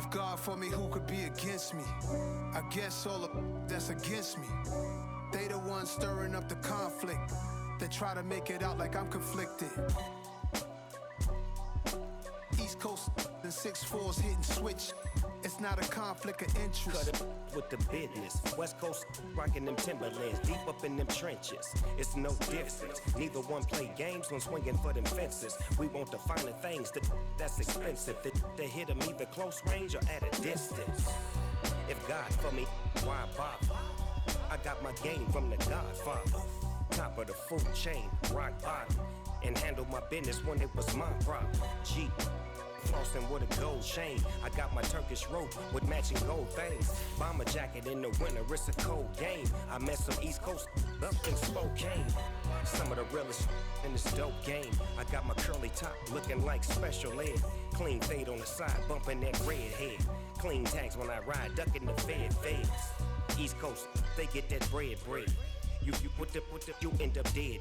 If God for me, who could be against me? I guess all of that's against me. They the ones stirring up the conflict. They try to make it out like I'm conflicted. East Coast and 6'4's hitting switch. It's not a conflict of interest. Cut it with the business. West Coast rocking them Timberlands, deep up in them trenches. It's no difference. Neither one play games when swinging for them fences. We want the finer things that's expensive. They hit them either close range or at a distance. If God for me, why bother? I got my game from the Godfather. Top of the food chain, rock bottom. And handle my business when it was my problem. G. Flossing with a gold chain. I got my Turkish rope with matching gold things. Bomber jacket in the winter, it's a cold game. I met some East Coast up in Spokane. Some of the realest in this dope game. I got my curly top looking like special ed. Clean fade on the side, bumping that red head. Clean tags when I ride, ducking the feds. East Coast, they get that bread. You put the, you end up dead.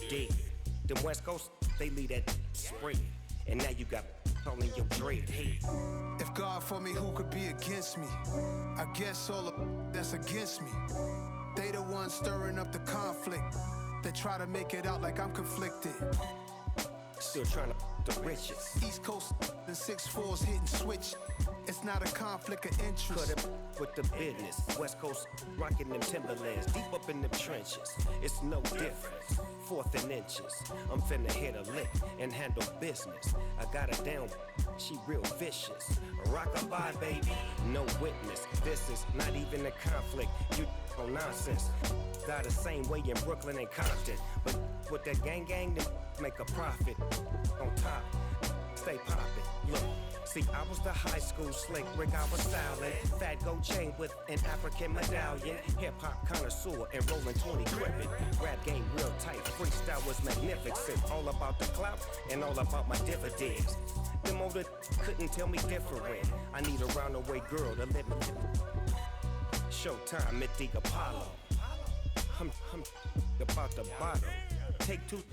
Them West Coast, they leave that spread. And now you got all in your dread head. If God for me, who could be against me? I guess all of that's against me. They the ones stirring up the conflict. They try to make it out like I'm conflicted. Still trying to the riches. East Coast and 6'4's hitting switch. It's not a conflict of interest. Cut it with the business. West Coast rocking them Timberlands, deep up in them trenches. It's no difference. 4th and inches. I'm finna hit a lick and handle business. I got her down, she real vicious. Rock-a-bye, baby, no witness. This is not even a conflict. You on nonsense. Got the same way in Brooklyn and Compton. But with that gang, they make a profit. On top, stay poppin'. Look. See, I was the high school slick Rick, I was styling. Fat gold chain with an African medallion. Hip-hop connoisseur and rolling 20 gripping. Rap game real tight, freestyle was magnificent. All about the clout and all about my dividends. Them older couldn't tell me different. I need a roundaway girl to let me. Showtime at the Apollo. I'm about the bottom. Take two.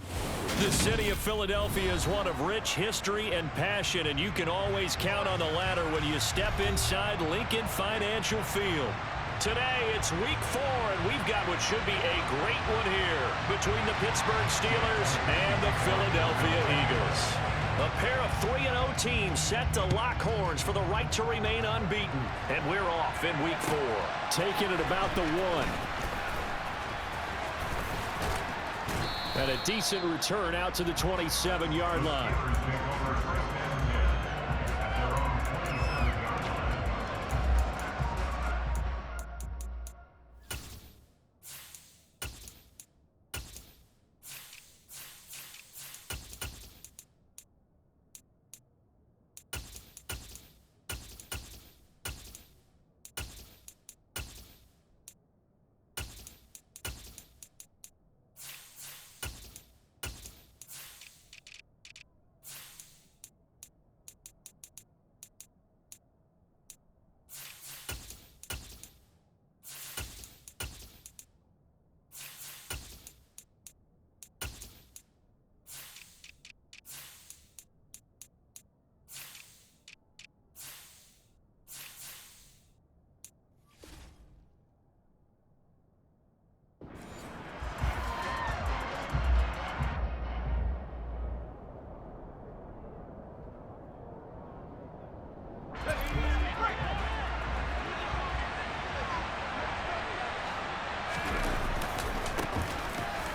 The city of Philadelphia is one of rich history and passion, and you can always count on the latter when you step inside Lincoln Financial Field. Today, it's week 4, and we've got what should be a great one here between the Pittsburgh Steelers and the Philadelphia Eagles. A pair of 3-0 teams set to lock horns for the right to remain unbeaten, and we're off in week 4. Taking it about the 1. And a decent return out to the 27-yard line.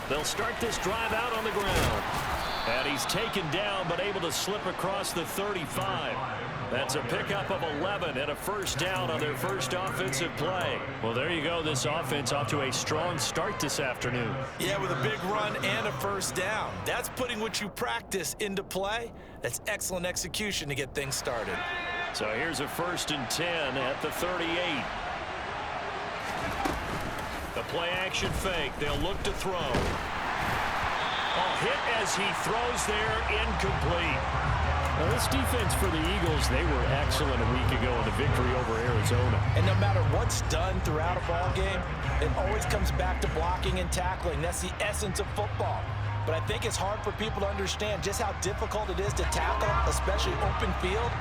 They'll start this drive out on the ground. And he's taken down, but able to slip across the 35. That's a pickup of 11 and a first down on their first offensive play. Well, there you go. This offense off to a strong start this afternoon. Yeah, with a big run and a first down. That's putting what you practice into play. That's excellent execution to get things started. So here's a 1st and 10 at the 38. The play action fake. They'll look to throw. Hit as he throws there, incomplete. Well, this defense for the Eagles, they were excellent a week ago in the victory over Arizona. And no matter what's done throughout a ball game, it always comes back to blocking and tackling. That's the essence of football. But I think it's hard for people to understand just how difficult it is to tackle, especially open field.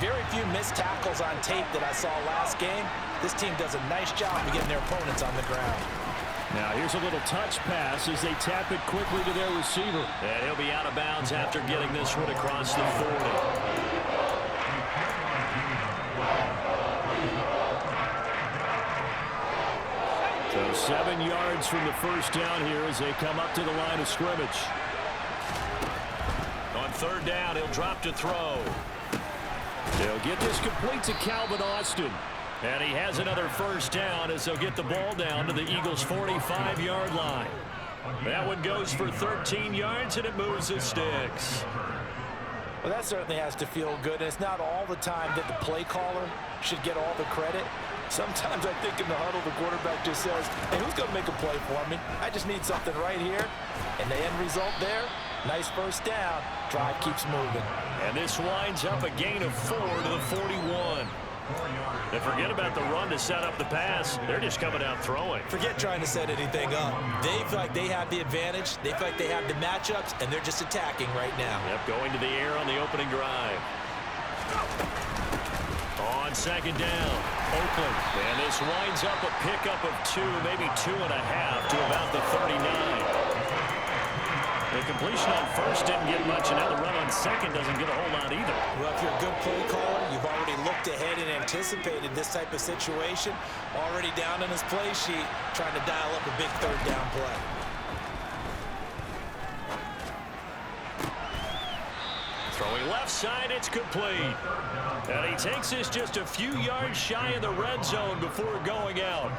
very few missed tackles on tape that I saw last game. This team does a nice job of getting their opponents on the ground. Now here's a little touch pass as they tap it quickly to their receiver. And he'll be out of bounds after getting this one across the 40. So 7 yards from the first down here as they come up to the line of scrimmage. On third down, he'll drop to throw. They'll get this complete to Calvin Austin. And he has another first down as they'll get the ball down to the Eagles' 45-yard line. That one goes for 13 yards, and it moves the sticks. Well, that certainly has to feel good. And it's not all the time that the play caller should get all the credit. Sometimes I think in the huddle, the quarterback just says, hey, who's going to make a play for me? I just need something right here. And the end result there, nice first down. Drive keeps moving. And this winds up a gain of 4 to the 41. And forget about the run to set up the pass. They're just coming out throwing. Forget trying to set anything up. They feel like they have the advantage. They feel like they have the matchups, and they're just attacking right now. Yep, going to the air on the opening drive. On second down, Oakland. And this winds up a pickup of 2, maybe 2.5 to about the 39. The completion on first didn't get much, and now the run on second doesn't get a whole lot either. Well, if you're a good play caller, you've already looked ahead and anticipated this type of situation. Already down on his play sheet, trying to dial up a big third down play. Throwing left side, it's complete. And he takes this just a few yards shy of the red zone before going out.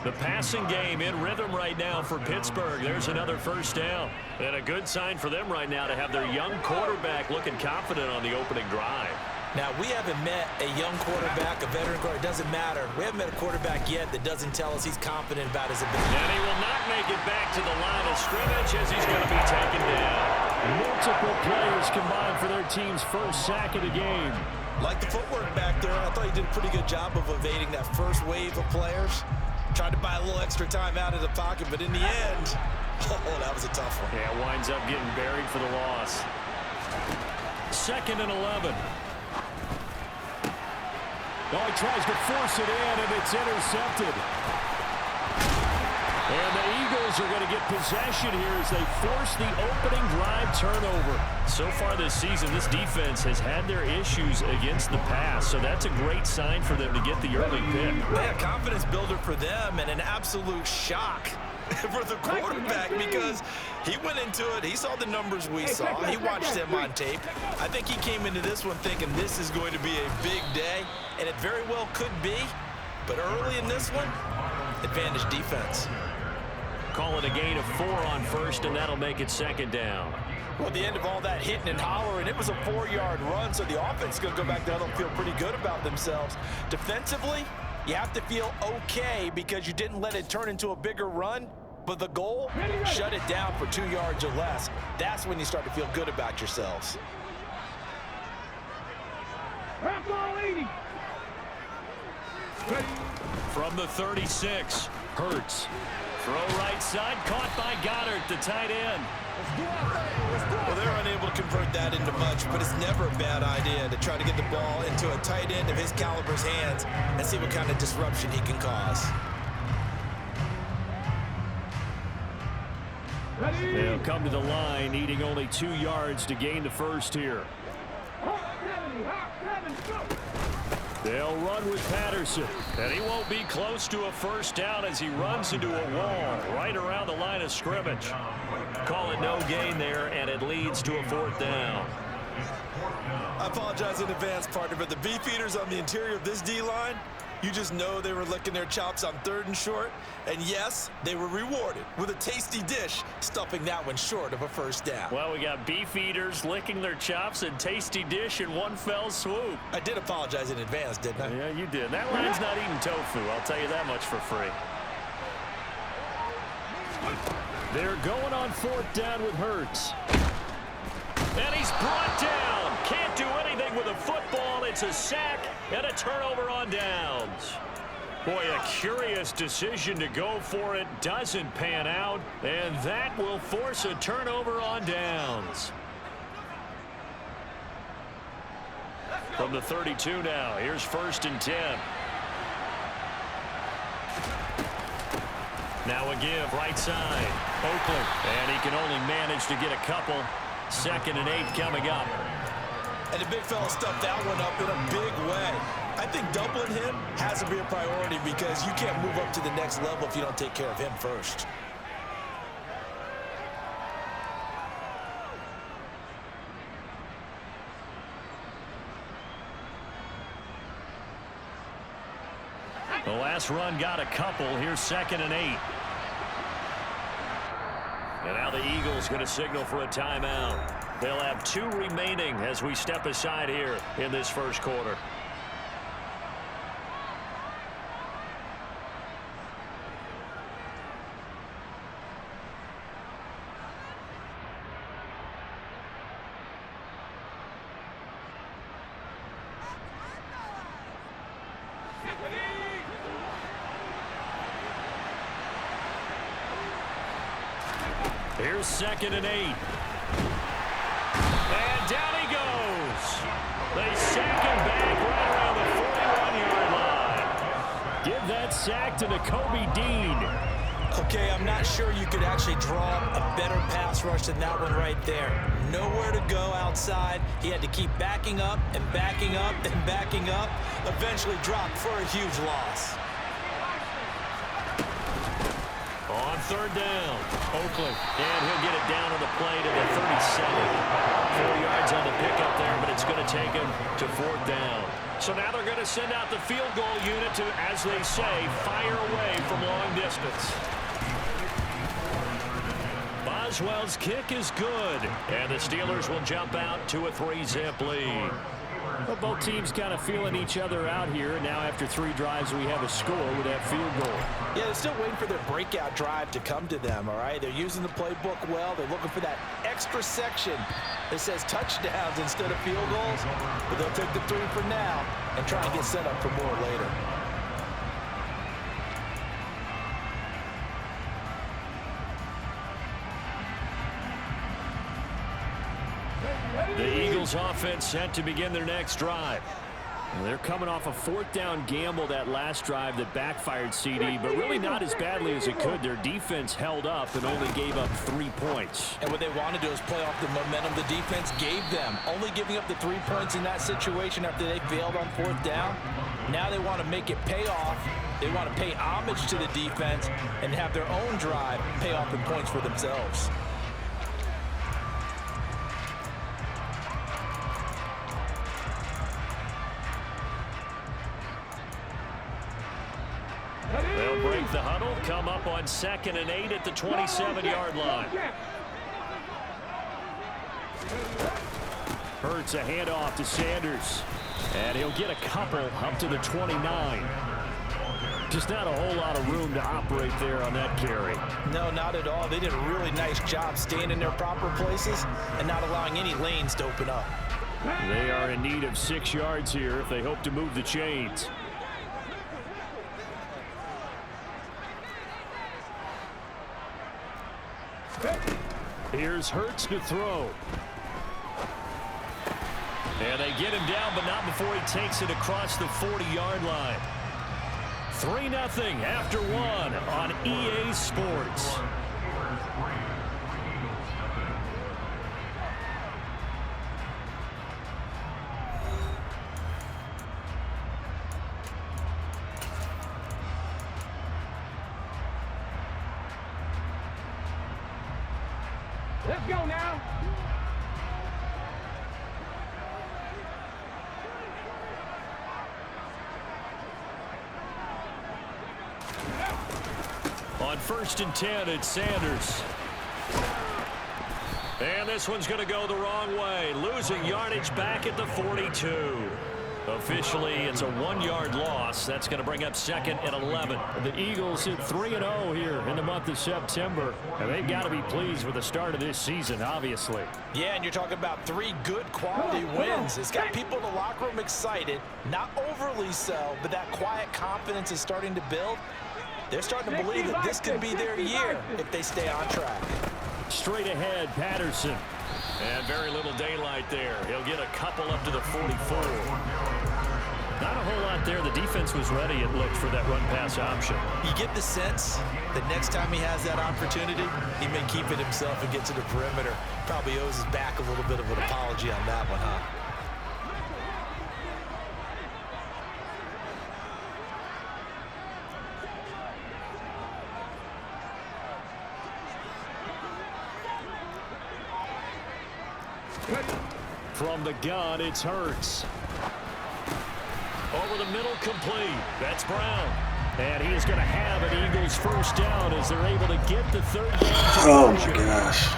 The passing game in rhythm right now for Pittsburgh. There's another first down. And a good sign for them right now to have their young quarterback looking confident on the opening drive. Now, we haven't met a young quarterback, a veteran quarterback. It doesn't matter. We haven't met a quarterback yet that doesn't tell us he's confident about his ability. And he will not make it back to the line of scrimmage as he's going to be taken down. Multiple players combined for their team's first sack of the game. Like the footwork back there, I thought he did a pretty good job of evading that first wave of players. Tried to buy a little extra time out of the pocket, but in the end, oh, that was a tough one. Yeah, winds up getting buried for the loss. 2nd and 11. Oh, he tries to force it in, and it's intercepted. And the Eagles are going to get possession here as they force the opening drive turnover. So far this season, this defense has had their issues against the pass, so that's a great sign for them to get the early pick. Yeah, confidence builder for them and an absolute shock for the quarterback because he went into it. He saw the numbers we saw. He watched them on tape. I think he came into this one thinking this is going to be a big day, and it very well could be. But early in this one, advantage defense. Call it a gain of 4 on first, and that'll make it 2nd down. Well, at the end of all that hitting and hollering, it was a 4-yard run, so the offense is going to go back there and feel pretty good about themselves. Defensively, you have to feel okay because you didn't let it turn into a bigger run, but the goal, shut it down for 2 yards or less. That's when you start to feel good about yourselves. From the 36, Hurts. Throw right side, caught by Goddard, the tight end. Well, they're unable to convert that into much, but it's never a bad idea to try to get the ball into a tight end of his caliber's hands and see what kind of disruption he can cause. They'll come to the line, needing only 2 yards to gain the first here. They'll run with Patterson, and he won't be close to a first down as he runs into a wall right around the line of scrimmage. Call it no gain there, and it leads to a 4th down. I apologize in advance, partner, but the beefeaters on the interior of this D-line, you just know they were licking their chops on 3rd and short. And yes, they were rewarded with a tasty dish, stuffing that one short of a first down. Well, we got beef eaters licking their chops and tasty dish in one fell swoop. I did apologize in advance, didn't I? Yeah, you did. That line's not eating tofu, I'll tell you that much for free. They're going on 4th down with Hurts. And he's brought down. Can't do anything with a football. It's a sack and a turnover on downs. Boy, a curious decision to go for it. Doesn't pan out. And that will force a turnover on downs. From the 32 now, here's 1st and 10. Now a give, right side. Oakland, and he can only manage to get a couple. 2nd and 8 coming up. And the big fella stuffed that one up in a big way. I think doubling him has to be a priority because you can't move up to the next level if you don't take care of him first. The last run got a couple. Here's 2nd and 8. And now the Eagles going to signal for a timeout. They'll have 2 remaining as we step aside here in this first quarter. Here's 2nd and 8. And down he goes. They sack him back right around the 41-yard line. Give that sack to Nakobe Dean. Okay, I'm not sure you could actually draw a better pass rush than that one right there. Nowhere to go outside. He had to keep backing up and backing up and backing up. Eventually dropped for a huge loss. On 3rd down, Oakland, and he'll get it down on the play to the 37. 4 yards on the pickup there, but it's going to take him to 4th down. So now they're going to send out the field goal unit to, as they say, fire away from long distance. Boswell's kick is good, and the Steelers will jump out to a 3-zip lead. Well, both teams kind of feeling each other out here. Now after 3 drives, we have a score with that field goal. Yeah, they're still waiting for their breakout drive to come to them, all right? They're using the playbook well. They're looking for that extra section that says touchdowns instead of field goals. But they'll take the 3 for now and try and get set up for more later. The Eagles offense set to begin their next drive. They're coming off a 4th down gamble that last drive that backfired CD, but really not as badly as it could. Their defense held up and only gave up 3 points. And what they want to do is play off the momentum the defense gave them. Only giving up the 3 points in that situation after they failed on 4th down. Now they want to make it pay off. They want to pay homage to the defense and have their own drive pay off in points for themselves. They'll break the huddle, come up on 2nd and 8 at the 27-yard line. Hurts a handoff to Sanders, and he'll get a couple up to the 29. Just not a whole lot of room to operate there on that carry. No, not at all. They did a really nice job staying in their proper places and not allowing any lanes to open up. They are in need of 6 yards here if they hope to move the chains. Here's Hurts to throw. And they get him down, but not before he takes it across the 40-yard line. 3-0 after 1 on EA Sports. Let's go now. On 1st and 10, it's Sanders. And this one's going to go the wrong way. Losing yardage back at the 42. Officially, it's a 1-yard loss. That's going to bring up 2nd and 11. The Eagles hit 3-0 here in the month of September. And they've got to be pleased with the start of this season, obviously. Yeah, and you're talking about 3 good quality wins. It's got people in the locker room excited, not overly so, but that quiet confidence is starting to build. They're starting to believe that this could be their year if they stay on track. Straight ahead, Patterson. And very little daylight there. He'll get a couple up to the 44. Not a whole lot there. The defense was ready, it looked, for that run-pass option. You get the sense that next time he has that opportunity, he may keep it himself and get to the perimeter. Probably owes his back a little bit of an apology on that one, huh? From the gun, it's Hurts. Over the middle, complete. That's Brown. And he is going to have an Eagles first down as they're able to get the third down. Oh, my gosh. I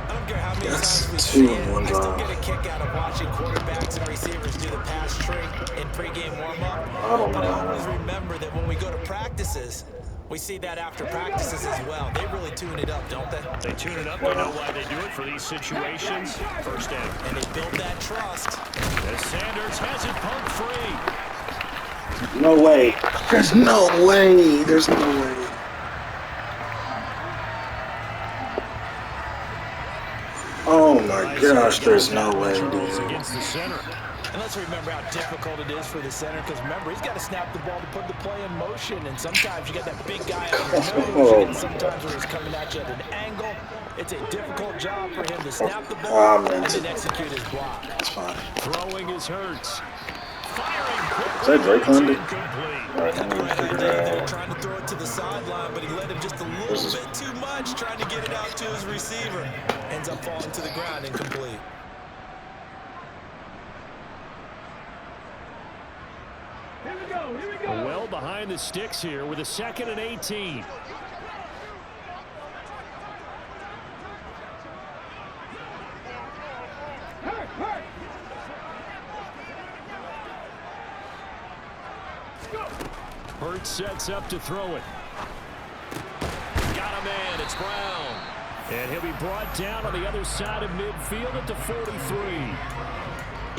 don't care how many That's times we 2 see it. in 1 I still drive. get a kick out of watching quarterbacks and receivers do the pass trick in pregame warm-up. I don't But I know. always remember that when we go to practices, we see that after practices as well. They really tune it up, don't they? They tune it up. They know why they do it for these situations. First down. And they build that trust. As Sanders has it pumped free. No way. There's no way. There's no way. Oh my gosh, there's no way, dude. Against the center. And let's remember how difficult it is for the center, because remember, he's got to snap the ball to put the play in motion, and sometimes you got that big guy on your nose, and sometimes when he's coming at you at an angle, it's a difficult job for him to snap the ball and then execute his block. That's fine. Throwing his Hurts. Firing Is that Drake London? incomplete. They were trying to throw it to the sideline, but he let him just a little bit too much, trying to get it out to his receiver. Ends up falling to the ground, incomplete. Well behind the sticks here with a 2nd and 18. Hurts sets up to throw it. Got a man. It's Brown. And he'll be brought down on the other side of midfield at the 43.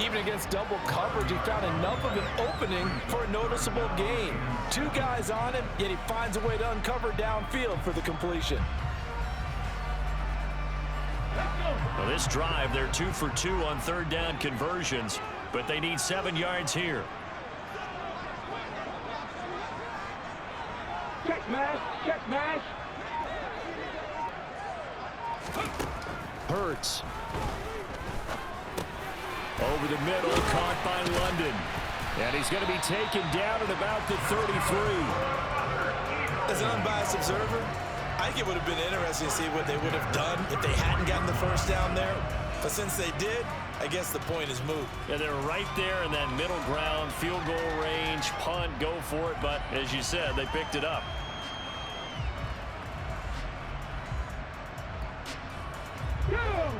Even against double coverage, he found enough of an opening for a noticeable gain. 2 guys on him, yet he finds a way to uncover downfield for the completion. Well, this drive, they're 2 for 2 on third down conversions, but they need 7 yards here. Check mash, check mash. Hurts. Over the middle, caught by London. And he's going to be taken down at about the 33. As an unbiased observer, I think it would have been interesting to see what they would have done if they hadn't gotten the first down there. But since they did, I guess the point is moot. Yeah, they're right there in that middle ground, field goal range, punt, go for it. But as you said, they picked it up.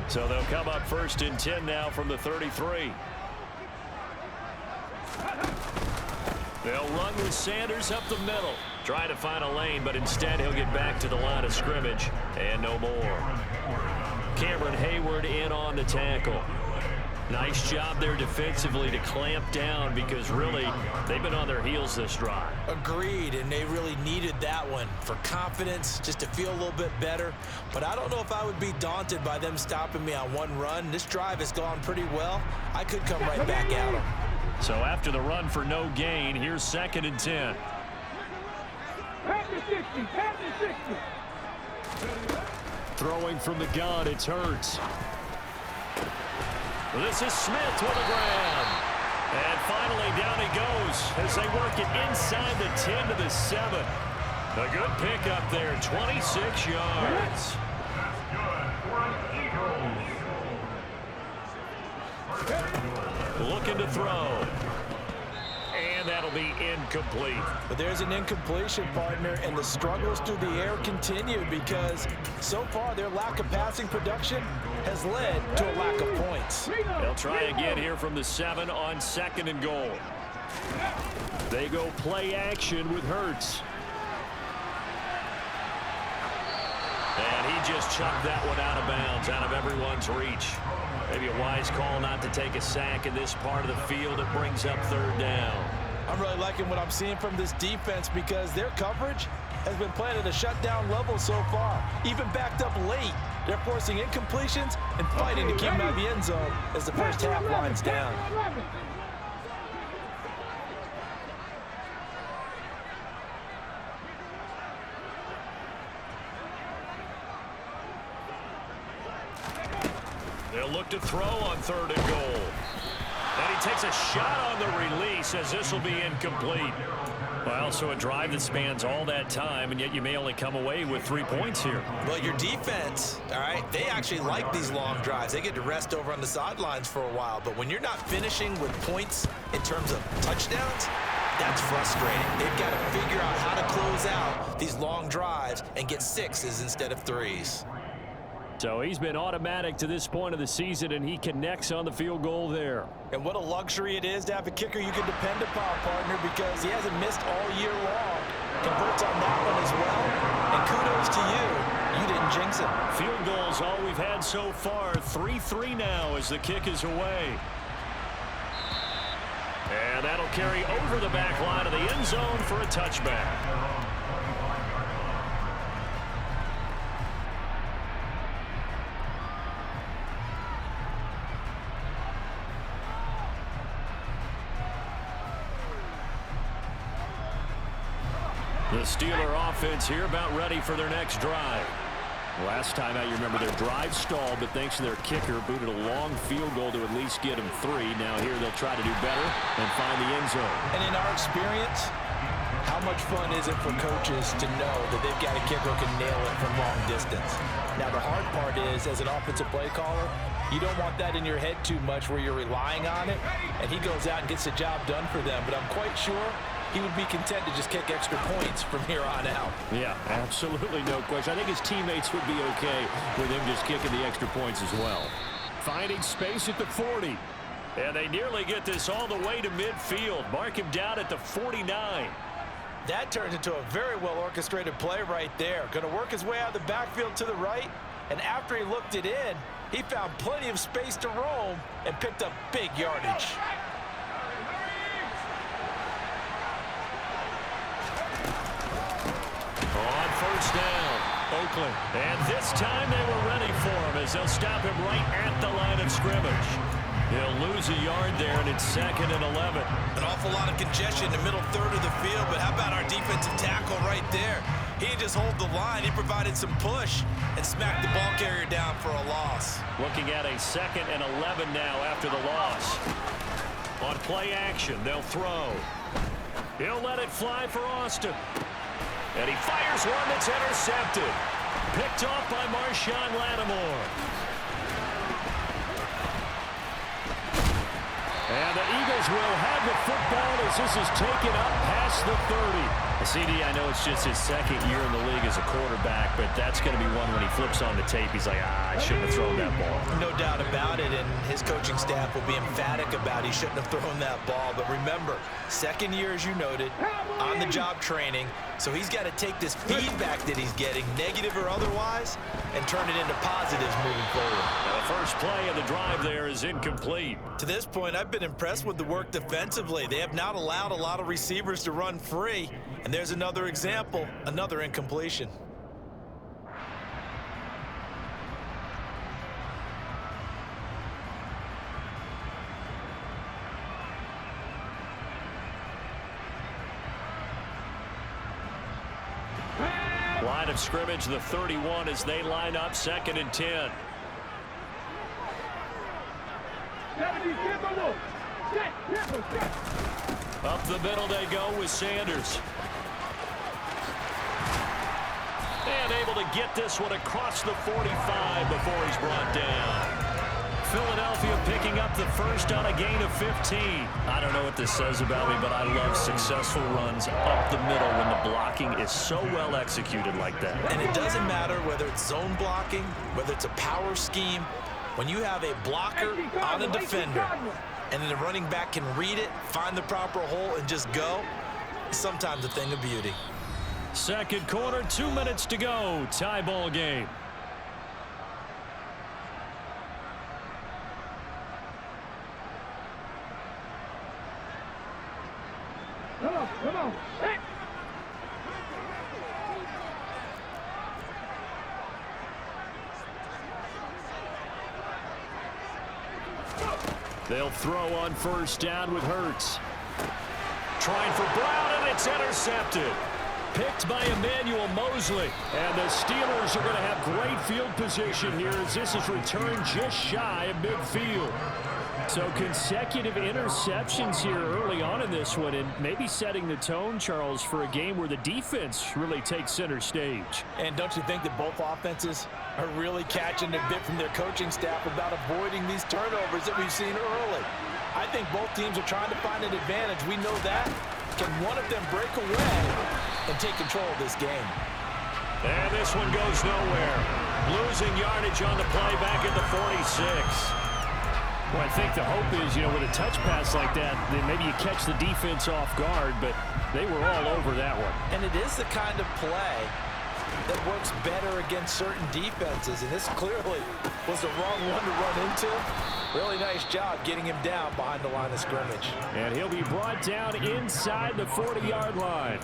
So they'll come up 1st and 10 now from the 33. They'll run with Sanders up the middle. Try to find a lane, but instead he'll get back to the line of scrimmage. And no more. Cameron Hayward in on the tackle. Nice job there defensively to clamp down, because really they've been on their heels this drive. Agreed, and they really needed that one for confidence, just to feel a little bit better. But I don't know if I would be daunted by them stopping me on one run. This drive has gone pretty well. I could come right back at them. So after the run for no gain, here's 2nd and 10. Pass the 60, pass the 60. Throwing from the gun, it's Hurts. This is Smith with a grab. And finally down he goes as they work it inside the 10 to the 7. A good pickup there, 26 yards. Looking to throw. And that'll be incomplete. But there's an incompletion, partner, and the struggles through the air continue, because so far their lack of passing production has led to a lack of points. They'll try again here from the 7 on 2nd and goal. They go play action with Hurts. And he just chucked that one out of bounds, out of everyone's reach. Maybe a wise call not to take a sack in this part of the field. It brings up 3rd down. I'm really liking what I'm seeing from this defense, because their coverage has been playing at a shutdown level so far, even backed up late. They're forcing incompletions and fighting to keep them out of the end zone as the first half winds down. They'll look to throw on 3rd and goal. And he takes a shot on the release as this will be incomplete. Well, so a drive that spans all that time, and yet you may only come away with 3 points here. Well, your defense, all right, they actually like these long drives. They get to rest over on the sidelines for a while. But when you're not finishing with points in terms of touchdowns, that's frustrating. They've got to figure out how to close out these long drives and get 6s instead of 3s. So he's been automatic to this point of the season, and he connects on the field goal there. And what a luxury it is to have a kicker you can depend upon, partner, because he hasn't missed all year long. Converts on that one as well. And kudos to you. You didn't jinx it. Field goals all we've had so far. 3-3 now as the kick is away. And that'll carry over the back line of the end zone for a touchback. The Steeler offense here about ready for their next drive. Last time out, you remember their drive stalled, but thanks to their kicker, booted a long field goal to at least get them 3. Now here they'll try to do better and find the end zone. And in our experience, how much fun is it for coaches to know that they've got a kicker who can nail it from long distance? Now the hard part is, as an offensive play caller, you don't want that in your head too much where you're relying on it, and he goes out and gets the job done for them. But I'm quite sure he would be content to just kick extra points from here on out. Yeah, absolutely no question. I think his teammates would be okay with him just kicking the extra points as well. Finding space at the 40. And they nearly get this all the way to midfield. Mark him down at the 49. That turns into a very well-orchestrated play right there. Going to work his way out of the backfield to the right. And after he looked it in, he found plenty of space to roam and picked up big yardage. On first down, Oakland. And this time they were ready for him as they'll stop him right at the line of scrimmage. He'll lose a yard there, and it's 2nd and 11. An awful lot of congestion in the middle third of the field, but how about our defensive tackle right there? He didn't just hold the line. He provided some push and smacked the ball carrier down for a loss. Looking at a 2nd and 11 now after the loss. On play action, they'll throw. He'll let it fly for Austin. And he fires one that's intercepted. Picked off by Marshawn Lattimore. And the Eagles will have the football as this is taken up past the 30. CD, I know it's just his 2nd year in the league as a quarterback, but that's going to be one when he flips on the tape. He's like, I shouldn't have thrown that ball. No doubt about it, and his coaching staff will be emphatic about he shouldn't have thrown that ball. But remember, 2nd year, as you noted, on-the-job training, so he's got to take this feedback that he's getting, negative or otherwise, and turn it into positives moving forward. Now the first play of the drive there is incomplete. To this point, I've been impressed with the work defensively. They have not allowed a lot of receivers to run free. And there's another example, another incompletion. Line of scrimmage, the 31 as they line up 2nd and 10. Up the middle they go with Sanders. And able to get this one across the 45 before he's brought down. Philadelphia picking up the first on a gain of 15. I don't know what this says about me, but I love successful runs up the middle when the blocking is so well executed like that. And it doesn't matter whether it's zone blocking, whether it's a power scheme. When you have a blocker on a defender and then the running back can read it, find the proper hole, and just go, it's sometimes a thing of beauty. 2nd quarter, 2 minutes to go. Tie ball game. Come on. Hey. They'll throw on first down with Hurts. Trying for Brown, and it's intercepted. Picked by Emmanuel Mosley. And the Steelers are going to have great field position here as this is returned just shy of midfield. So consecutive interceptions here early on in this one, and maybe setting the tone, Charles, for a game where the defense really takes center stage. And don't you think that both offenses are really catching a bit from their coaching staff about avoiding these turnovers that we've seen early? I think both teams are trying to find an advantage. We know that. Can one of them break away and take control of this game? And this one goes nowhere. Losing yardage on the play back at the 46. Well, I think the hope is, with a touch pass like that, then maybe you catch the defense off guard, but they were all over that one. And it is the kind of play that works better against certain defenses, and this clearly was the wrong one to run into. Really nice job getting him down behind the line of scrimmage. And he'll be brought down inside the 40-yard line.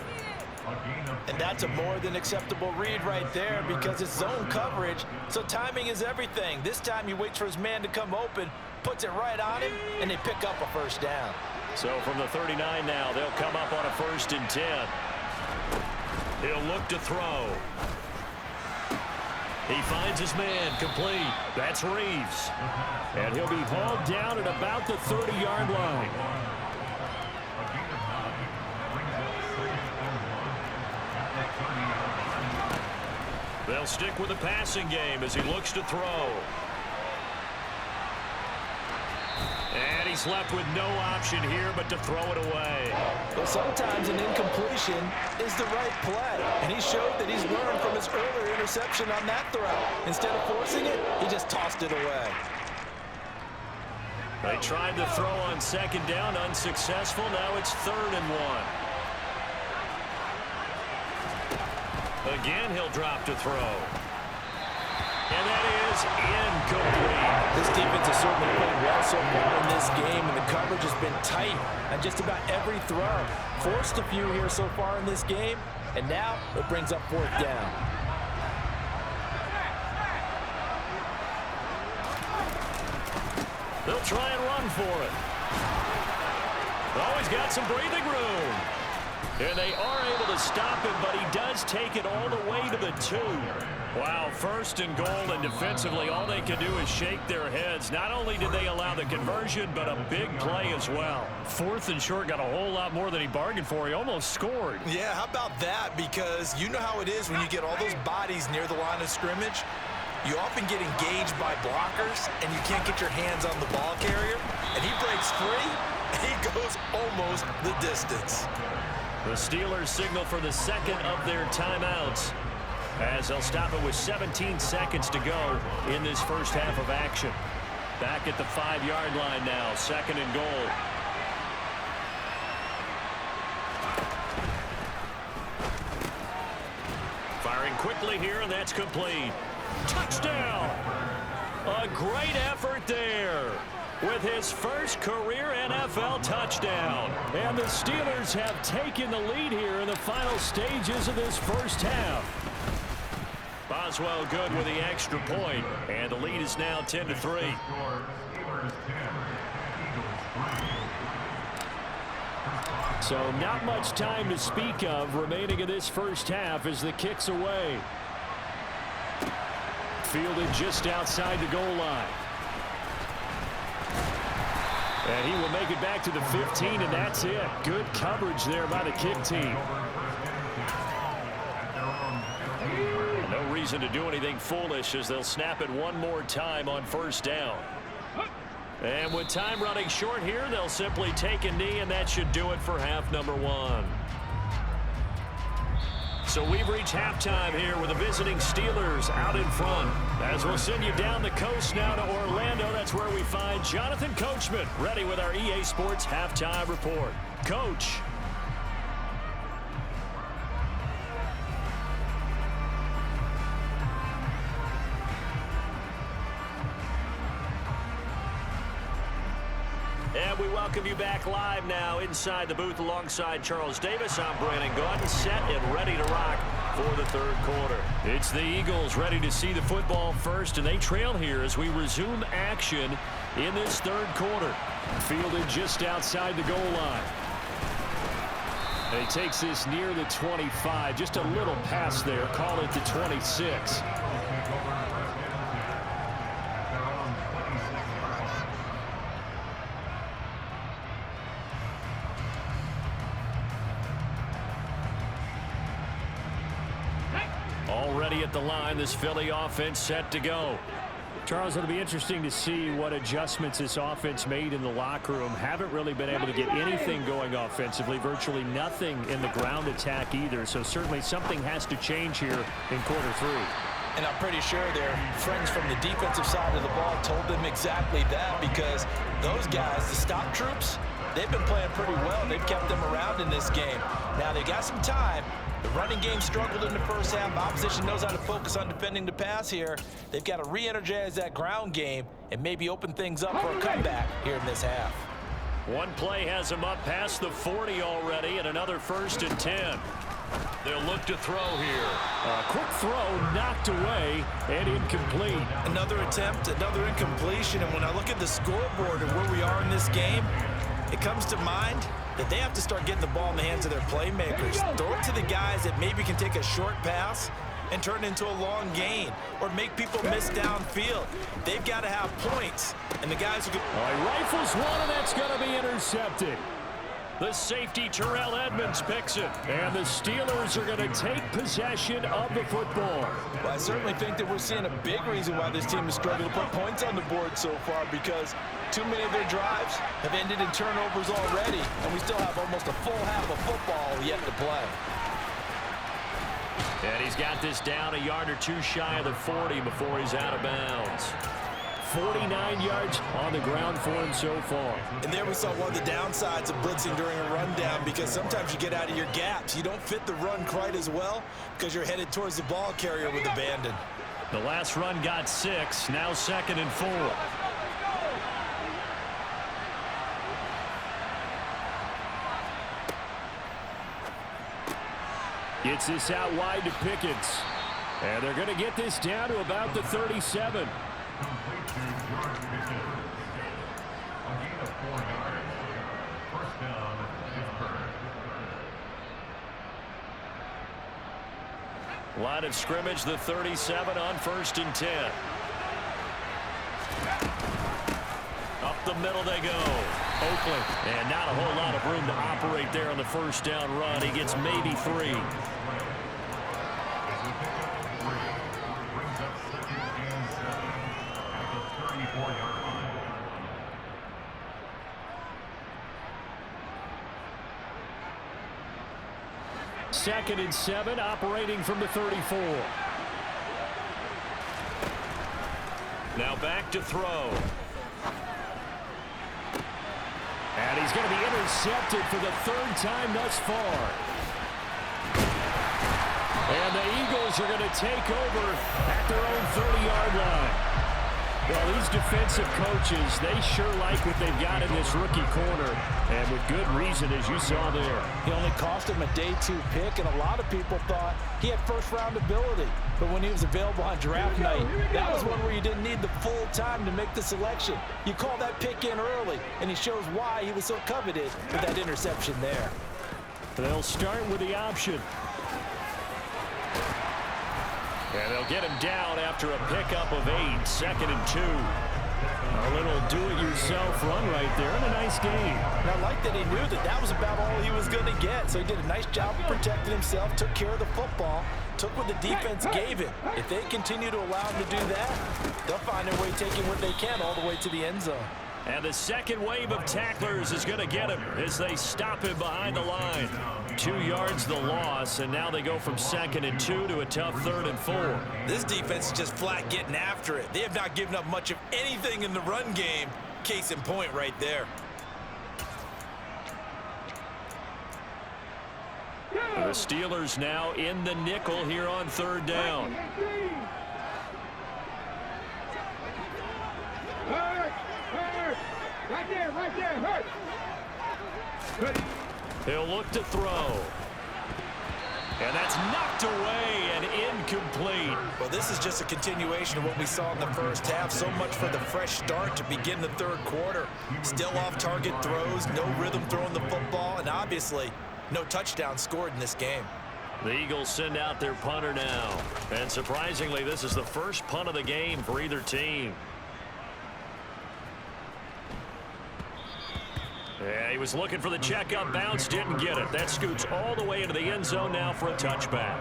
And that's a more than acceptable read right there because it's zone coverage, so timing is everything. This time he waits for his man to come open, puts it right on him, and they pick up a first down. So from the 39 now, they'll come up on a 1st and 10. He'll look to throw. He finds his man complete. That's Reeves. And he'll be hauled down at about the 30-yard line. They'll stick with the passing game as he looks to throw. And he's left with no option here but to throw it away. Well, sometimes an incompletion is the right play. And he showed that he's learned from his earlier interception on that throw. Instead of forcing it, he just tossed it away. They tried to throw on 2nd down, unsuccessful. Now it's 3rd and 1. Again, he'll drop to throw. And that is incomplete. This defense has certainly played well so far in this game, and the coverage has been tight on just about every throw. Forced a few here so far in this game, and now it brings up 4th down. They'll try and run for it. Oh, he's got some breathing room. And they are able to stop him, but he does take it all the way to the 2. Wow, 1st and goal, and defensively all they can do is shake their heads. Not only did they allow the conversion, but a big play as well. 4th and short got a whole lot more than he bargained for. He almost scored. Yeah, how about that? Because you know how it is when you get all those bodies near the line of scrimmage. You often get engaged by blockers, and you can't get your hands on the ball carrier. And he breaks free, and he goes almost the distance. The Steelers signal for the 2nd of their timeouts as they'll stop it with 17 seconds to go in this first half of action. Back at the 5-yard line now, 2nd and goal. Firing quickly here, and that's complete. Touchdown! A great effort there with his first career NFL touchdown. And the Steelers have taken the lead here in the final stages of this first half. Boswell good with the extra point, and the lead is now 10-3. So not much time to speak of remaining in this first half as the kick's away. Fielded just outside the goal line. And he will make it back to the 15, and that's it. Good coverage there by the kick team. No reason to do anything foolish as they'll snap it one more time on 1st down. And with time running short here, they'll simply take a knee, and that should do it for half number 1. So we've reached halftime here with the visiting Steelers out in front. As we'll send you down the coast now to Orlando, that's where we find Jonathan Coachman ready with our EA Sports Halftime Report. Coach. And we welcome you back live now inside the booth alongside Charles Davis. I'm Brandon Gaudin, set and ready to rock for the 3rd quarter. It's the Eagles ready to see the football first, and they trail here as we resume action in this 3rd quarter. Fielded just outside the goal line. And he takes this near the 25. Just a little pass there. Call it the 26. Already at the line, this Philly offense set to go. Charles, it'll be interesting to see what adjustments this offense made in the locker room. Haven't really been able to get anything going offensively, virtually nothing in the ground attack either. So certainly something has to change here in quarter three. And I'm pretty sure their friends from the defensive side of the ball told them exactly that, because those guys, the stop troops, they've been playing pretty well. They've kept them around in this game. Now they got some time. The running game struggled in the first half. Opposition knows how to focus on defending the pass here. They've got to re-energize that ground game and maybe open things up for a comeback here in this half. One play has them up past the 40 already, and another 1st and 10. They'll look to throw here. A quick throw knocked away and incomplete. Another attempt, another incompletion. And when I look at the scoreboard and where we are in this game, it comes to mind that they have to start getting the ball in the hands of their playmakers. Throw it to the guys that maybe can take a short pass and turn it into a long gain, or make people miss downfield. They've got to have points, and the guys who can... Rifles one, and that's going to be intercepted. The safety, Terrell Edmonds, picks it. And the Steelers are going to take possession of the football. Well, I certainly think that we're seeing a big reason why this team has struggled to put points on the board so far, because too many of their drives have ended in turnovers already, and we still have almost a full half of football yet to play. And he's got this down a yard or two shy of the 40 before he's out of bounds. 49 yards on the ground for him so far. And there we saw one of the downsides of blitzing during a rundown, because sometimes you get out of your gaps. You don't fit the run quite as well because you're headed towards the ball carrier with abandon. The last run got 6, now 2nd and 4. Gets this out wide to Pickens. And they're going to get this down to about the 37. Line of scrimmage, the 37 on 1st and 10. Up the middle they go. Oakland, and not a whole lot of room to operate there on the 1st down run. He gets maybe 3. Second and 7, operating from the 34. Now back to throw. And he's going to be intercepted for the 3rd time thus far. And the Eagles are going to take over at their own 30-yard line. Well, these defensive coaches, they sure like what they've got in this rookie corner, and with good reason, as you saw there. He only cost him a day 2 pick, and a lot of people thought he had first-round ability. But when he was available on draft night, that was one where you didn't need the full time to make the selection. You call that pick in early, and he shows why he was so coveted with that interception there. They'll start with the option. And they'll get him down after a pickup of 8, 2nd and 2. A little do-it-yourself run right there, and a nice game. And I like that he knew that that was about all he was going to get. So he did a nice job of protecting himself, took care of the football, took what the defense gave him. If they continue to allow him to do that, they'll find their way taking what they can all the way to the end zone. And the second wave of tacklers is going to get him as they stop him behind the line. 2 yards the loss, and now they go from 2nd and 2 to a tough 3rd and 4. This defense is just flat getting after it. They have not given up much of anything in the run game. Case in point right there. The Steelers now in the nickel here on 3rd down. Right there, hurt. He'll look to throw. And that's knocked away and incomplete. Well, this is just a continuation of what we saw in the first half. So much for the fresh start to begin the third quarter. Still off-target throws, no rhythm throwing the football, and obviously no touchdown scored in this game. The Eagles send out their punter now. And surprisingly, this is the first punt of the game for either team. Yeah, he was looking for the checkup bounce, didn't get it. That scoots all the way into the end zone now for a touchback.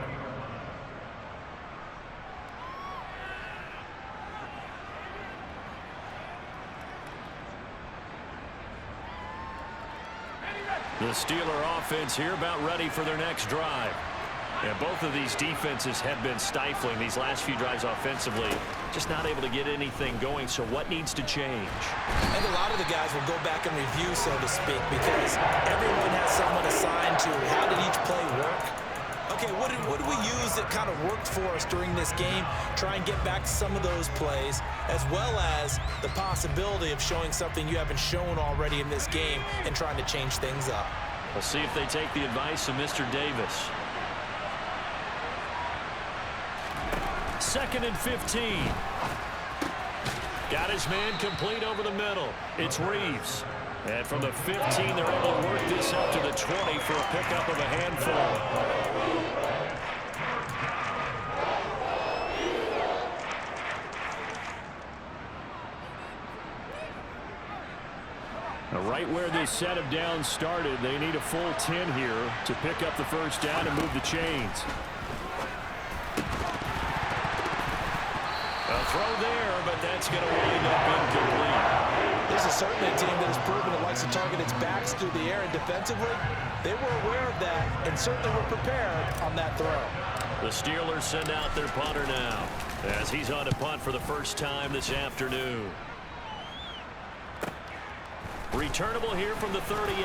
The Steeler offense here about ready for their next drive. And both of these defenses have been stifling these last few drives offensively. Just not able to get anything going, so what needs to change? And a lot of the guys will go back and review, so to speak, because everyone has someone assigned to how did each play work. Okay, what did we use that kind of worked for us during this game? Try and get back to some of those plays, as well as the possibility of showing something you haven't shown already in this game and trying to change things up. We'll see if they take the advice of Mr. Davis. 2nd and 15. Got his man complete over the middle. It's Reeves. And from the 15, they're able to work this up to the 20 for a pickup of a handful. Now, right where this set of downs started, they need a full 10 here to pick up the first down and move the chains. A throw there, but that's going to wind up incomplete. This is certainly a team that has proven it likes to target its backs through the air, and defensively, they were aware of that and certainly were prepared on that throw. The Steelers send out their punter now as he's on to punt for the first time this afternoon. Returnable here from the 38.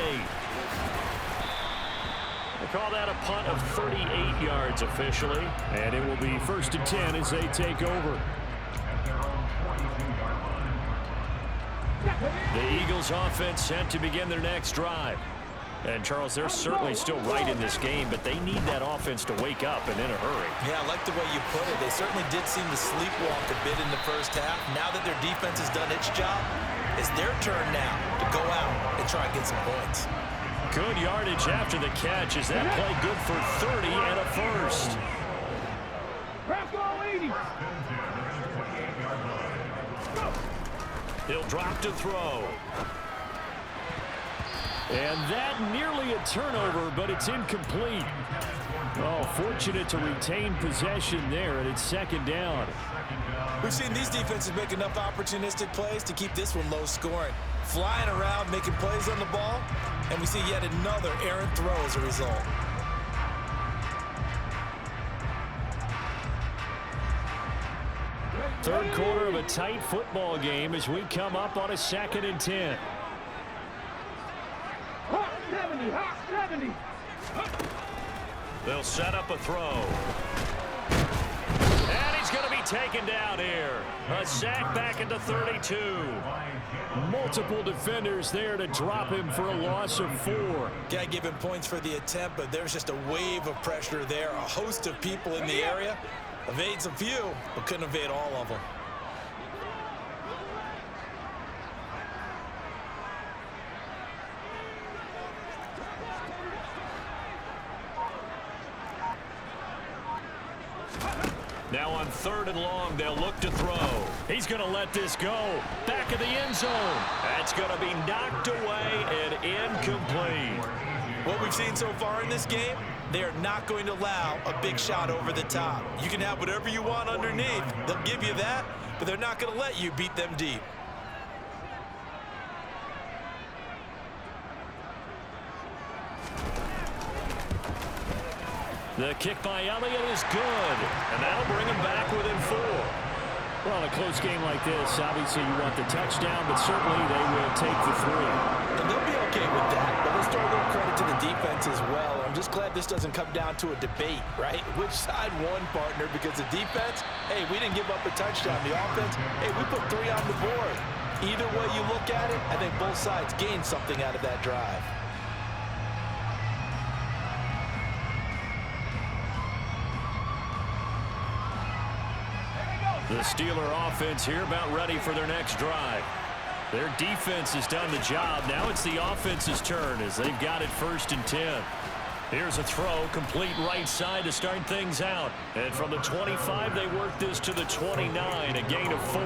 They call that a punt of 38 yards officially, and it will be 1st and 10 as they take over. The Eagles offense set to begin their next drive. And, Charles, they're certainly still right in this game, but they need that offense to wake up and in a hurry. Yeah, I like the way you put it. They certainly did seem to sleepwalk a bit in the first half. Now that their defense has done its job, it's their turn now to go out and try and get some points. Good yardage after the catch. Is that play good for 30 and a first? He'll drop to throw. And that nearly a turnover, but it's incomplete. Oh, fortunate to retain possession there, and it's 2nd down. We've seen these defenses make enough opportunistic plays to keep this one low scoring. Flying around, making plays on the ball, and we see yet another errant throw as a result. Third quarter of a tight football game as we come up on a 2nd and 10. Hot 70, hot 70. They'll set up a throw. And he's going to be taken down here. A sack back at the 32. Multiple defenders there to drop him for a loss of 4. Can't give him points for the attempt, but there's just a wave of pressure there. A host of people in the area. Evades a few, but couldn't evade all of them. Now on 3rd and long, they'll look to throw. He's going to let this go. Back of the end zone. That's going to be knocked away and incomplete. What we've seen so far in this game, they are not going to allow a big shot over the top. You can have whatever you want underneath. They'll give you that, but they're not going to let you beat them deep. The kick by Elliott is good, and that'll bring him back within 4. Well, in a close game like this, obviously you want the touchdown, but certainly they will take the 3. And they'll be okay with that, but let's throw a little credit to the defense as well. I'm just glad this doesn't come down to a debate, right? Which side won, partner? Because the defense, hey, we didn't give up a touchdown. The offense, hey, we put 3 on the board. Either way you look at it, I think both sides gained something out of that drive. The Steeler offense here about ready for their next drive. Their defense has done the job. Now it's the offense's turn as they've got it 1st and 10. Here's a throw, complete right side to start things out. And from the 25, they work this to the 29, a gain of 4.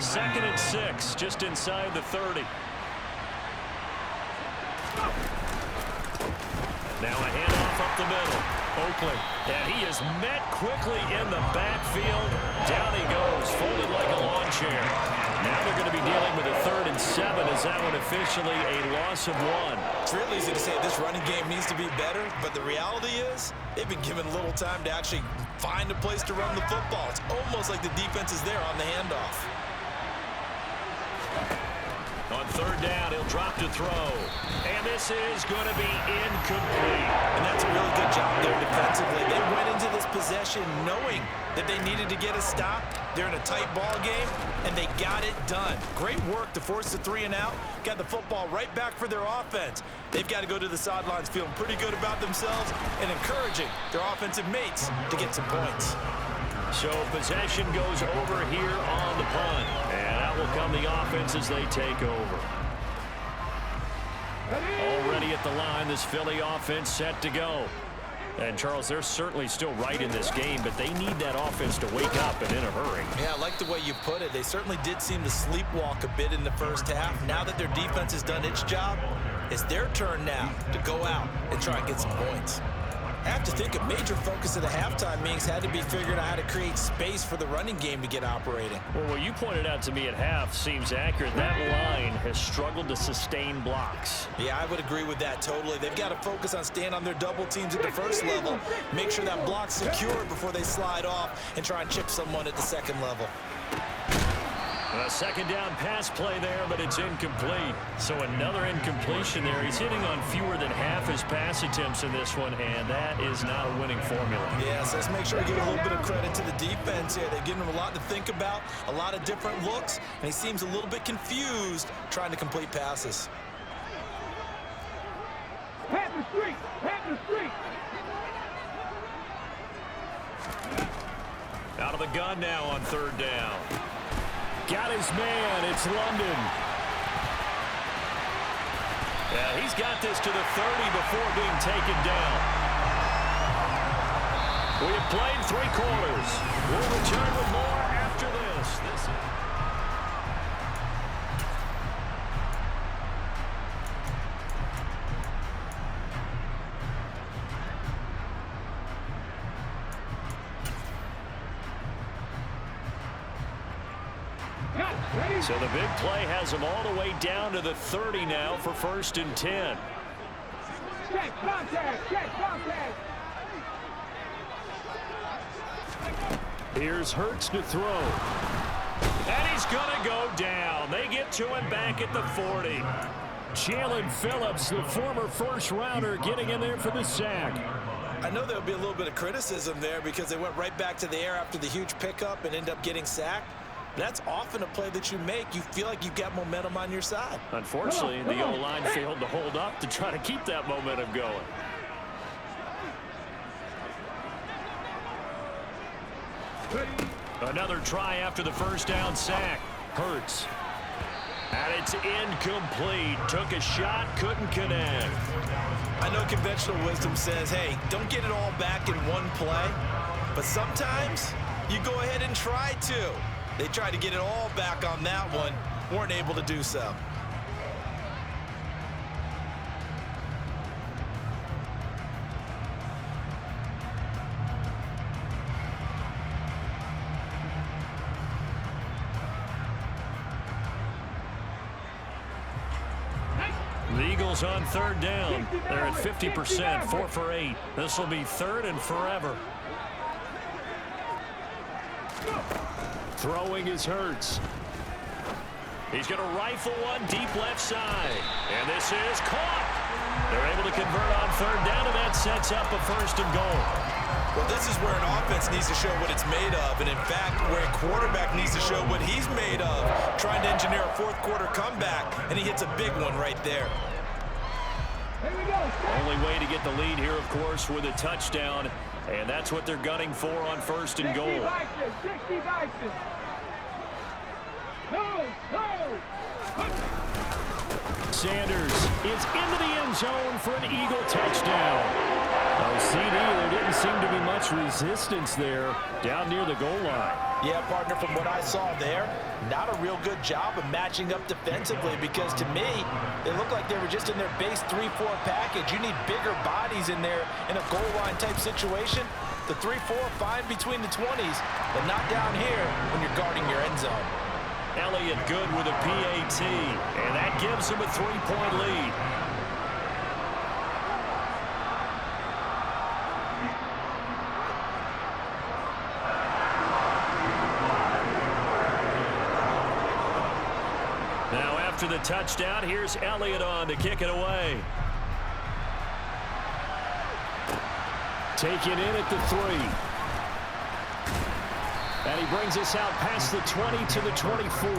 2nd and 6, just inside the 30. Now a handoff up the middle. Oakland, and he is met quickly in the backfield. Down he goes, folded like a lawn chair. Now they're going to be dealing with a 3rd and 7. Is that one officially a loss of 1? It's real easy to say this running game needs to be better, but the reality is they've been given little time to actually find a place to run the football. It's almost like the defense is there on the handoff. On 3rd down, he'll drop to throw. And this is going to be incomplete. And that's a really good job there defensively. They went into this possession knowing that they needed to get a stop. They're in a tight ball game, and they got it done. Great work to force the 3 and out. Got the football right back for their offense. They've got to go to the sidelines feeling pretty good about themselves and encouraging their offensive mates to get some points. So possession goes over here on the punt. And out will come the offense as they take over. Already at the line, this Philly offense set to go. And, Charles, they're certainly still right in this game, but they need that offense to wake up and in a hurry. Yeah, I like the way you put it. They certainly did seem to sleepwalk a bit in the first half. Now that their defense has done its job, it's their turn now to go out and try and get some points. I have to think a major focus of the halftime meetings had to be figuring out how to create space for the running game to get operating. Well, what you pointed out to me at half seems accurate. That line has struggled to sustain blocks. Yeah, I would agree with that totally. They've got to focus on staying on their double teams at the first level, make sure that block's secured before they slide off and try and chip someone at the second level. A 2nd down pass play there, but it's incomplete. So another incompletion there. He's hitting on fewer than half his pass attempts in this one, and that is not a winning formula. Yeah, so let's make sure we give a little bit of credit to the defense here. They've given him a lot to think about, a lot of different looks, and he seems a little bit confused trying to complete passes. Pat the street! Pat the street! Out of the gun now on 3rd down. Got his man. It's London. Yeah, he's got this to the 30 before being taken down. We have played 3 quarters. We'll return with more after this. So the big play has them all the way down to the 30 now for 1st and 10. Check contact! Check contact! Here's Hurts to throw. And he's going to go down. They get to him back at the 40. Jalen Phillips, the former first-rounder, getting in there for the sack. I know there'll be a little bit of criticism there because they went right back to the air after the huge pickup and ended up getting sacked. That's often a play that you make. You feel like you've got momentum on your side. Unfortunately, the O-line failed to hold up to try to keep that momentum going. Another try after the 1st down sack. Hurts. And it's incomplete. Took a shot, couldn't connect. I know conventional wisdom says, hey, don't get it all back in one play. But sometimes you go ahead and try to. They tried to get it all back on that one. Weren't able to do so. The Eagles on 3rd down. They're at 50%, 4 for 8. This will be 3rd and forever. Throwing is Hurts. He's going to rifle one deep left side. And this is caught. They're able to convert on 3rd down, and that sets up a 1st and goal. Well, this is where an offense needs to show what it's made of. And, in fact, where a quarterback needs to show what he's made of. Trying to engineer a 4th quarter comeback, and he hits a big one right there. Here we go. Only way to get the lead here, of course, with a touchdown. And that's what they're gunning for on first and goal. 60 Vikings. Go, go. Sanders is into the end zone for an Eagle touchdown. Oh, CD, there didn't seem to be much resistance there down near the goal line. Yeah, partner, from what I saw there, not a real good job of matching up defensively because to me, it looked like they were just in their base 3-4 package. You need bigger bodies in there in a goal line type situation. The 3-4 fine between the 20s, but not down here when you're guarding your end zone. Elliott good with a PAT, and that gives him a 3-point lead. Now after the touchdown, here's Elliott on to kick it away. Taken in at the 3. And he brings us out past the 20 to the 24.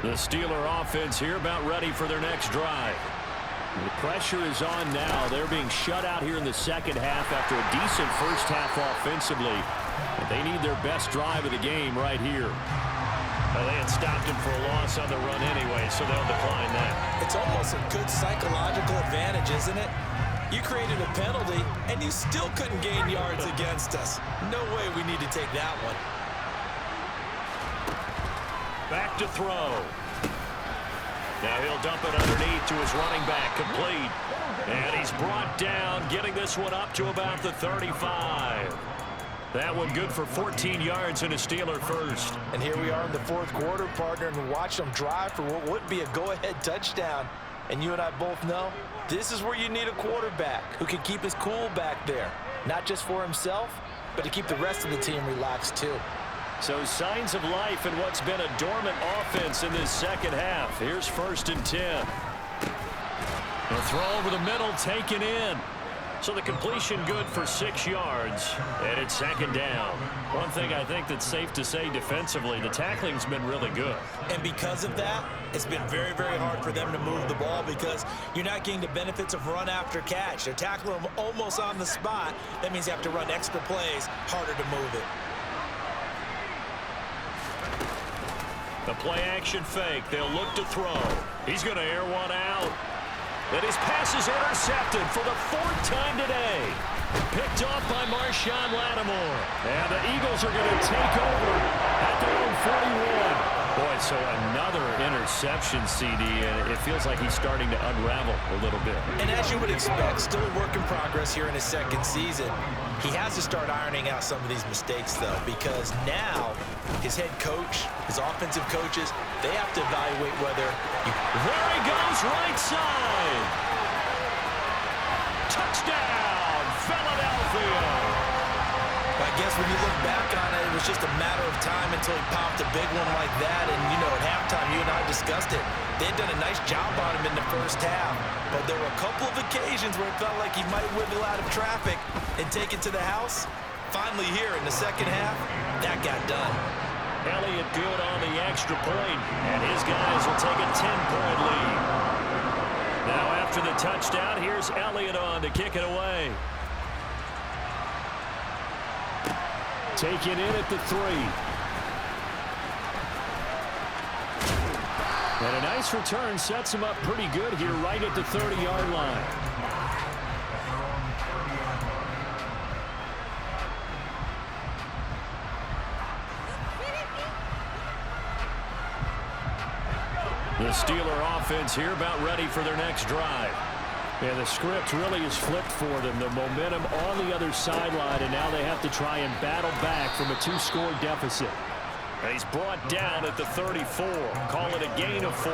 The Steeler offense here about ready for their next drive. The pressure is on now. They're being shut out here in the second half after a decent first half offensively. And they need their best drive of the game right here. Well, they had stopped him for a loss on the run anyway, so they'll decline that. It's almost a good psychological advantage, isn't it? You created a penalty, and you still couldn't gain yards against us. No way we need to take that one. Back to throw. Now he'll dump it underneath to his running back, complete. And he's brought down, getting this one up to about the 35. That one good for 14 yards and a Steeler first. And here we are in the fourth quarter, partner, and watch them drive for what would be a go-ahead touchdown. And you and I both know this is where you need a quarterback who can keep his cool back there. Not just for himself, but to keep the rest of the team relaxed too. So signs of life in what's been a dormant offense in this second half. Here's 1st and 10. A throw over the middle, taken in. So the completion good for 6 yards, and it's 2nd down. One thing I think that's safe to say defensively, the tackling's been really good. And because of that, it's been very, very hard for them to move the ball because you're not getting the benefits of run after catch. They're tackling them almost on the spot. That means you have to run extra plays, harder to move it. The play action fake. They'll look to throw. He's going to air one out. And his pass is intercepted for the 4th time today. Picked off by Marshawn Lattimore. And the Eagles are going to take over at their own 41. Boy, so another interception, CD, and it feels like he's starting to unravel a little bit. And as you would expect, still a work in progress here in his second season. He has to start ironing out some of these mistakes, though, because now his head coach, his offensive coaches, they have to evaluate whether There he goes, right side. Touchdown, Philadelphia. I guess when you look back on it, it was just a matter of time until he popped a big one like that. And, you know, at halftime, you and I discussed it. They had done a nice job on him in the first half. But there were a couple of occasions where it felt like he might wiggle out of traffic and take it to the house. Finally here in the second half, that got done. Elliott good on the extra point, and his guys will take a 10-point lead. Now after the touchdown, here's Elliott on to kick it away. Taken in at the 3. And a nice return sets him up pretty good here right at the 30-yard line. The Steeler offense here about ready for their next drive. And the script really is flipped for them. The momentum on the other sideline, and now they have to try and battle back from a 2-score deficit. And he's brought down at the 34. Call it a gain of 4.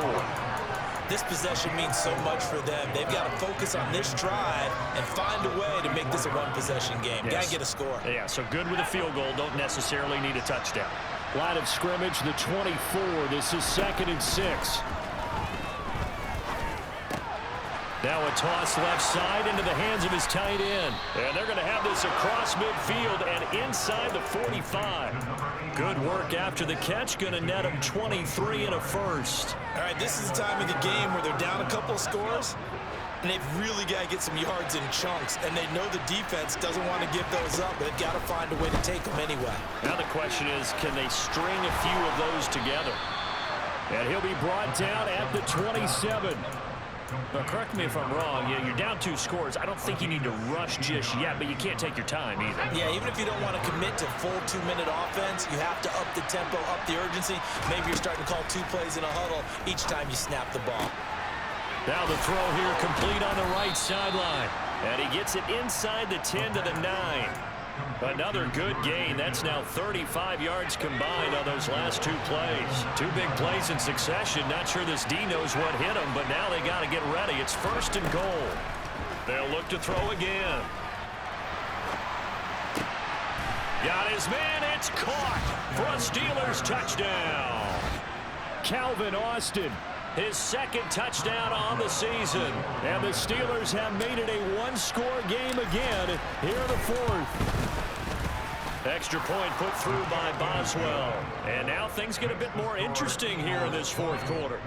This possession means so much for them. They've got to focus on this drive and find a way to make this a one-possession game. Yes. Got to get a score. Yeah, so good with a field goal. Don't necessarily need a touchdown. Line of scrimmage, the 24. This is 2nd and 6. Now a toss left side into the hands of his tight end. And they're going to have this across midfield and inside the 45. Good work after the catch. Going to net him 23 and a first. All right, this is the time of the game where they're down a couple of scores, and they've really got to get some yards in chunks. And they know the defense doesn't want to give those up, but they've got to find a way to take them anyway. Now the question is, can they string a few of those together? And he'll be brought down at the 27. But correct me if I'm wrong, you're down 2 scores. I don't think you need to rush just yet, but you can't take your time either. Yeah, even if you don't want to commit to full 2-minute offense, you have to up the tempo, up the urgency. Maybe you're starting to call 2 plays in a huddle each time you snap the ball. Now the throw here complete on the right sideline. And he gets it inside the 10 to the 9. Another good gain. That's now 35 yards combined on those last 2 plays. 2 big plays in succession. Not sure this D knows what hit him, but now they got to get ready. It's 1st and goal. They'll look to throw again. Got his man. It's caught for a Steelers touchdown. Calvin Austin, his 2nd touchdown on the season. And the Steelers have made it a 1-score game again here in the 4th. Extra point put through by Boswell. And now things get a bit more interesting here in this 4th quarter.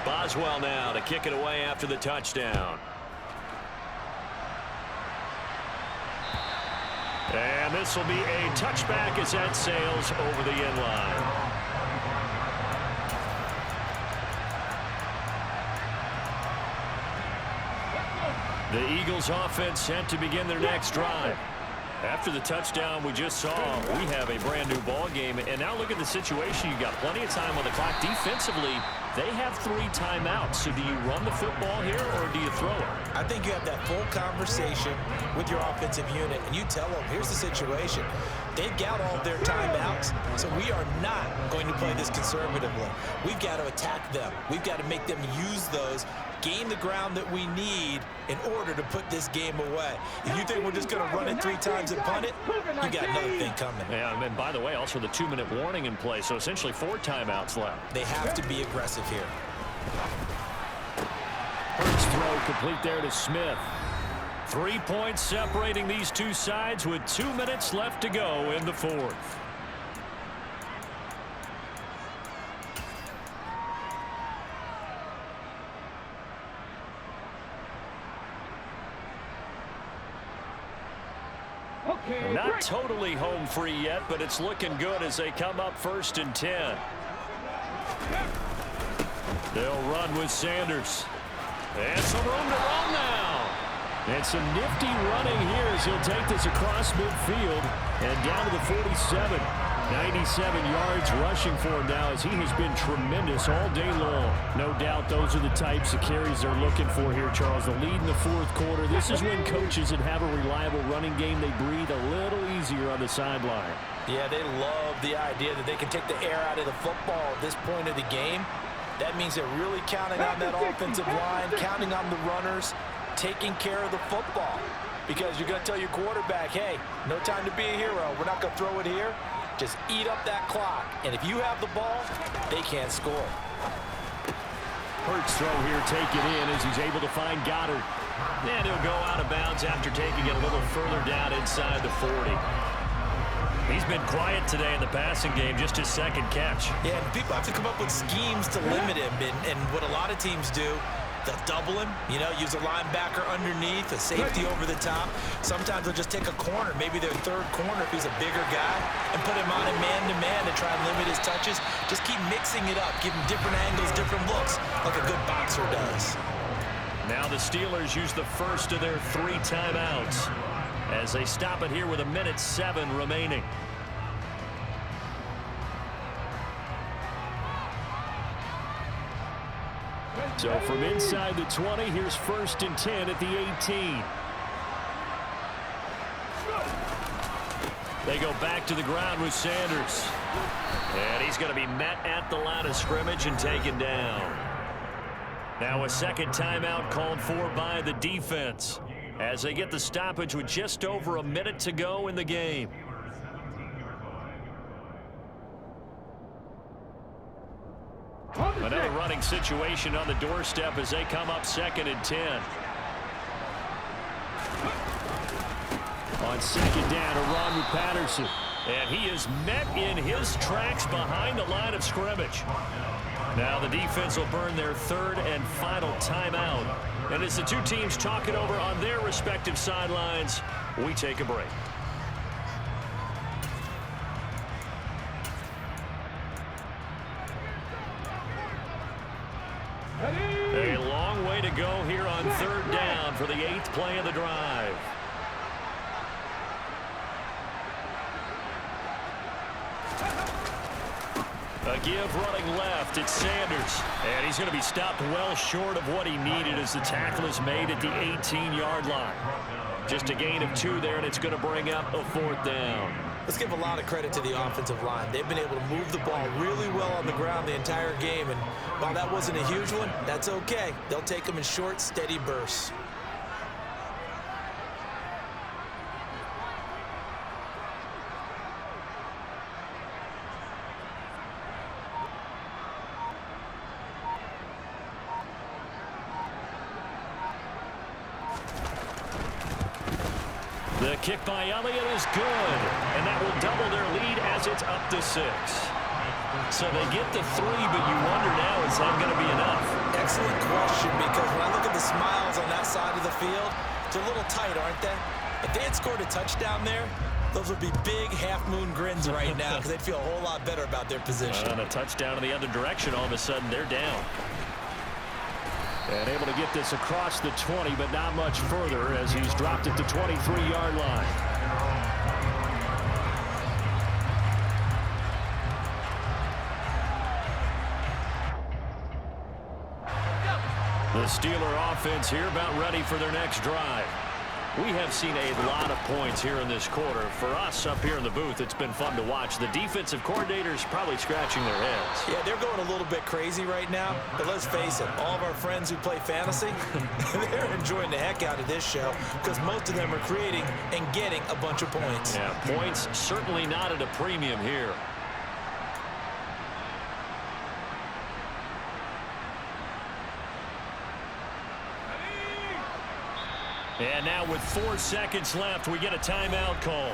Boswell now to kick it away after the touchdown. And this will be a touchback as that sails over the end line. The Eagles offense set to begin their next drive. After the touchdown we just saw, we have a brand new ball game. And now look at the situation. You've got plenty of time on the clock. Defensively, they have 3 timeouts. So do you run the football here or do you throw it? I think you have that full conversation with your offensive unit, and you tell them, here's the situation. They've got all of their timeouts, so we are not going to play this conservatively. We've got to attack them. We've got to make them use those, gain the ground that we need in order to put this game away. If you think we're just going to run it 3 times and punt it, you got another thing coming. Yeah, and by the way, also the 2-minute warning in play, so essentially 4 timeouts left. They have to be aggressive here. First throw complete there to Smith. 3 points separating these 2 sides with 2 minutes left to go in the 4th. Not totally home free yet, but it's looking good as they come up 1st and 10. They'll run with Sanders. And some room to run now. And some nifty running here as he'll take this across midfield and down to the 47. 97 yards rushing for him now as he has been tremendous all day long. No doubt those are the types of carries they're looking for here, Charles. The lead in the 4th quarter. This is when coaches that have a reliable running game, they breathe a little easier on the sideline. Yeah, they love the idea that they can take the air out of the football at this point of the game. That means they're really counting on that offensive line, counting on the runners, taking care of the football. Because you're going to tell your quarterback, hey, no time to be a hero. We're not going to throw it here. Just eat up that clock. And if you have the ball, they can't score. Hurts throw here taken in as he's able to find Goddard. And he'll go out of bounds after taking it a little further down inside the 40. He's been quiet today in the passing game, just his 2nd catch. Yeah, and people have to come up with schemes to limit him. And what a lot of teams do, they'll double him, use a linebacker underneath, a safety over the top. Sometimes they'll just take a corner, maybe their 3rd corner if he's a bigger guy, and put him on a man-to-man to try and limit his touches. Just keep mixing it up, give him different angles, different looks, like a good boxer does. Now the Steelers use the first of their 3 timeouts as they stop it here with 1:07 remaining. So from inside the 20, here's 1st and 10 at the 18. They go back to the ground with Sanders. And he's going to be met at the line of scrimmage and taken down. Now a 2nd timeout called for by the defense as they get the stoppage with just over a minute to go in the game. Another running situation on the doorstep as they come up 2nd and 10. On 2nd down, a run with Patterson. And he is met in his tracks behind the line of scrimmage. Now the defense will burn their 3rd and final timeout. And as the two teams talk it over on their respective sidelines, we take a break. A long way to go here on 3rd down for the 8th play of the drive. A give running left. It's Sanders. And he's going to be stopped well short of what he needed as the tackle is made at the 18-yard line. Just a gain of 2 there, and it's going to bring up a 4th down. Let's give a lot of credit to the offensive line. They've been able to move the ball really well on the ground the entire game. And while that wasn't a huge one, that's okay. They'll take them in short, steady bursts. The kick by Elliott is good, and that will double their lead as it's up to 6. So they get the 3, but you wonder now, is that going to be enough? Excellent question, because when I look at the smiles on that side of the field, they're a little tight, aren't they? If they had scored a touchdown there, those would be big half-moon grins right now because they'd feel a whole lot better about their position. And a touchdown in the other direction, all of a sudden they're down. And able to get this across the 20, but not much further as he's dropped at the 23-yard line. The Steeler offense here about ready for their next drive. We have seen a lot of points here in this quarter. For us up here in the booth, it's been fun to watch. The defensive coordinators probably scratching their heads. Yeah, they're going a little bit crazy right now. But let's face it, all of our friends who play fantasy, they're enjoying the heck out of this show because most of them are creating and getting a bunch of points. Yeah, points certainly not at a premium here. And now with 4 seconds left, we get a timeout call.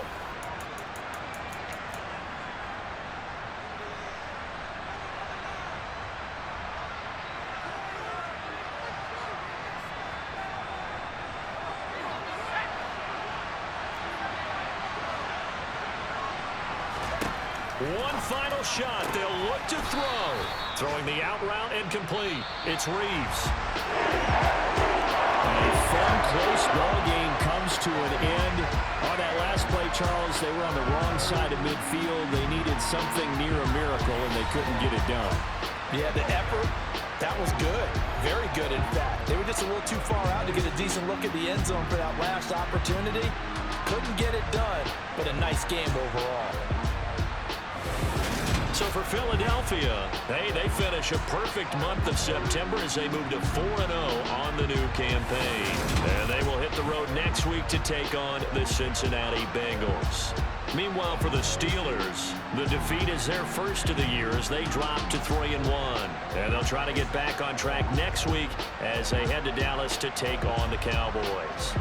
One final shot. They'll look to throw. Throwing the out route incomplete. It's Reeves. A fun, close ball game comes to an end. On that last play, Charles, they were on the wrong side of midfield. They needed something near a miracle, and they couldn't get it done. Yeah, the effort, that was good. Very good, in fact. They were just a little too far out to get a decent look at the end zone for that last opportunity. Couldn't get it done, but a nice game overall. So for Philadelphia, hey, they finish a perfect month of September as they move to 4-0 on the new campaign. And they will hit the road next week to take on the Cincinnati Bengals. Meanwhile, for the Steelers, the defeat is their first of the year as they drop to 3-1. And they'll try to get back on track next week as they head to Dallas to take on the Cowboys.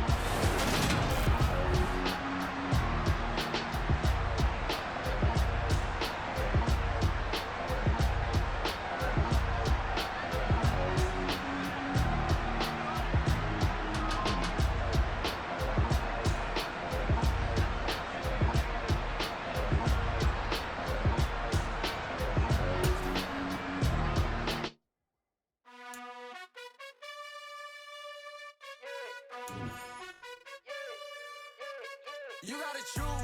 You gotta choose.